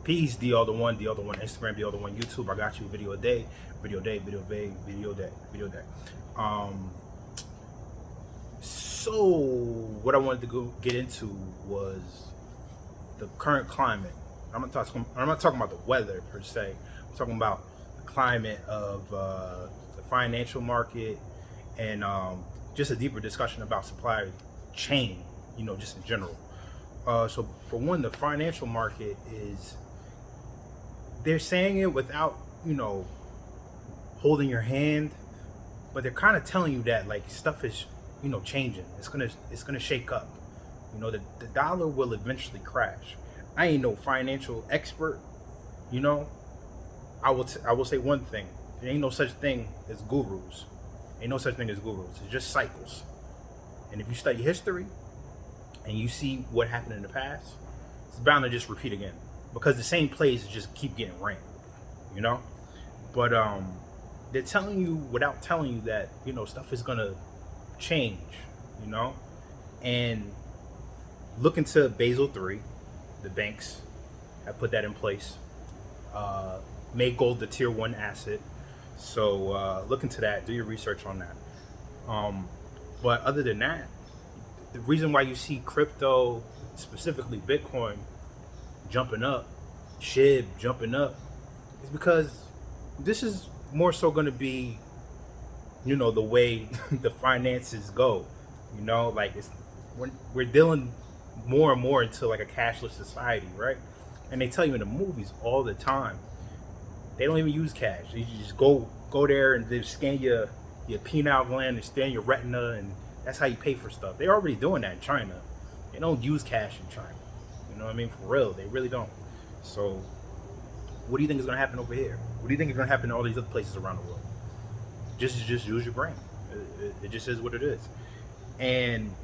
Peace, D all the one, Instagram, D all the one, YouTube. I got you. Video a day, video day, video day, video day, video day. Um, so what I wanted to get into was the current climate. I'm not talking about the weather per se. I'm talking about the climate of the financial market and just a deeper discussion about supply chain. Just in general. So for one, the financial market is, they're saying it without, holding your hand, but they're kind of telling you that like stuff is, changing. It's gonna shake up. The dollar will eventually crash. I ain't no financial expert. I will say one thing. There ain't no such thing as gurus. Ain't no such thing as gurus. It's just cycles. And if you study history and you see what happened in the past, it's bound to just repeat again, because the same plays just keep getting ran, But they're telling you without telling you that stuff is gonna change, and look into Basel III. The banks have put that in place. Made gold the tier 1 asset. So look into that. Do your research on that. But other than that, the reason why you see crypto, specifically Bitcoin, jumping up, SHIB jumping up, is because this is more so going to be, the way the finances go. Like we're dealing more and more into like a cashless society, right? And they tell you in the movies all the time, they don't even use cash. You just go there and they scan your pineal gland and scan your retina, and that's how you pay for stuff. They're already doing that in China. They don't use cash in China. You know what I mean? For real, they really don't. So what do you think is going to happen over here? What do you think is going to happen in all these other places around the world? Just use your brain. It just is what it is. And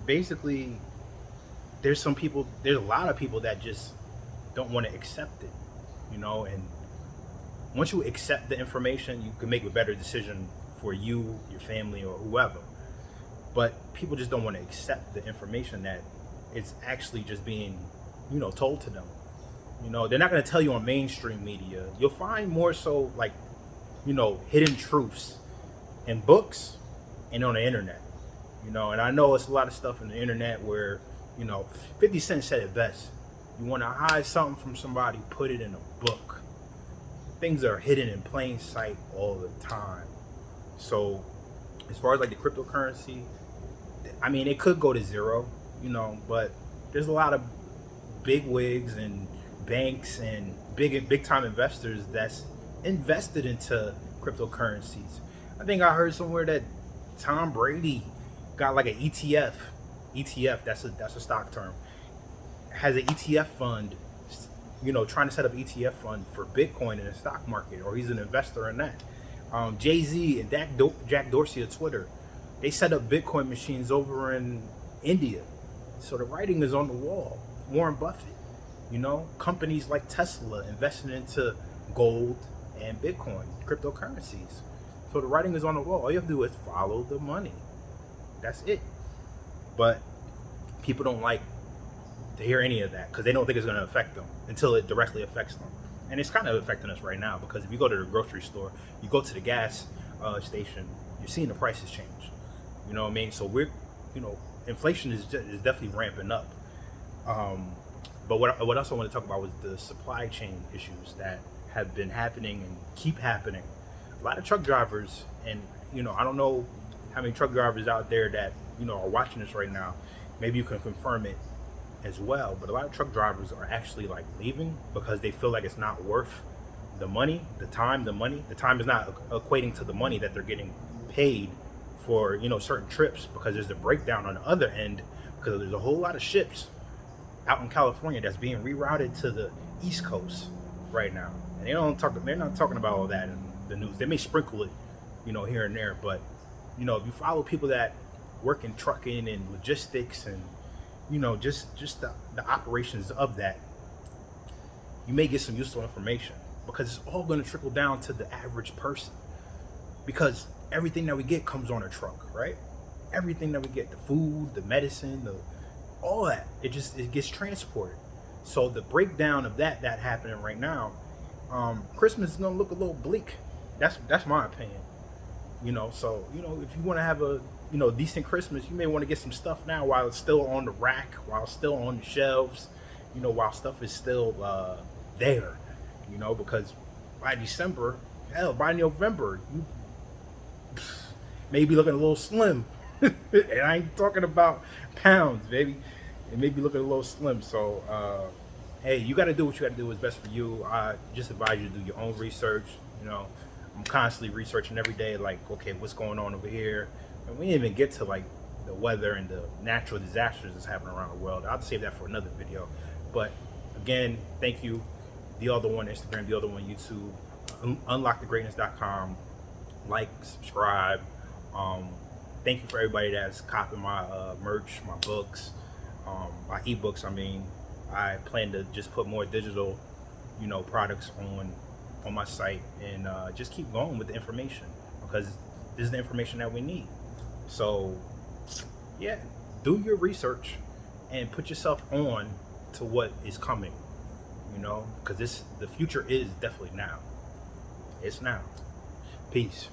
basically, there's a lot of people that just don't want to accept it, and once you accept the information, you can make a better decision for you, your family, or whoever. But people just don't want to accept the information that it's actually just being, told to them. They're not going to tell you on mainstream media. You'll find more so like, hidden truths in books and on the internet. And I know it's a lot of stuff in the internet where, 50 Cent said it best. You want to hide something from somebody, put it in a book. Things are hidden in plain sight all the time. So as far as like the cryptocurrency, I mean, it could go to zero, but there's a lot of big wigs and banks and big time investors that's invested into cryptocurrencies. I think I heard somewhere that Tom Brady got like an ETF. That's a stock term. Has an ETF fund, trying to set up ETF fund for Bitcoin in the stock market, or he's an investor in that. Jay-Z and Jack Dorsey of Twitter, they set up Bitcoin machines over in India. So the writing is on the wall. Warren Buffett, companies like Tesla investing into gold and Bitcoin, cryptocurrencies. So the writing is on the wall. All you have to do is follow the money. That's it. But people don't like to hear any of that because they don't think it's going to affect them until it directly affects them. And it's kind of affecting us right now, because if you go to the grocery store, you go to the gas station, you're seeing the prices change. You know what I mean? So we're, inflation is definitely ramping up. But what else I want to talk about was the supply chain issues that have been happening and keep happening. A lot of truck drivers, and I don't know how many truck drivers out there that are watching this right now. Maybe you can confirm it as well, but a lot of truck drivers are actually like leaving because they feel like it's not worth the money, the time. The time is not equating to the money that they're getting paid for certain trips, because there's a breakdown on the other end, because there's a whole lot of ships out in California that's being rerouted to the East Coast right now, and they're not talking about all that in the news. They may sprinkle it here and there, but if you follow people that work in trucking and logistics and just the operations of that, you may get some useful information, because it's all going to trickle down to the average person, because everything that we get comes on a truck, right? Everything that we get, the food, the medicine, all that, it gets transported. So the breakdown of that happening right now, Christmas is gonna look a little bleak. That's my opinion. So if you want to have a decent Christmas, you may want to get some stuff now while it's still on the rack, while it's still on the shelves, while stuff is still there. Because by December, hell, by November, you may be looking a little slim. And I ain't talking about pounds, baby. It may be looking a little slim. So, hey, you got to do what you got to do. What's best for you. I just advise you to do your own research. I'm constantly researching every day, like, okay, what's going on over here? And we didn't even get to like the weather and the natural disasters that's happening around the world. I'll save that for another video. But again, thank you. The Other One Instagram, The Other One YouTube, unlockthegreatness.com. Like, subscribe. Thank you for everybody that's copying my merch, my books, my ebooks. I plan to just put more digital, products on my site, and just keep going with the information, because this is the information that we need. So yeah, do your research and put yourself on to what is coming, because the future is definitely now. It's now. Peace.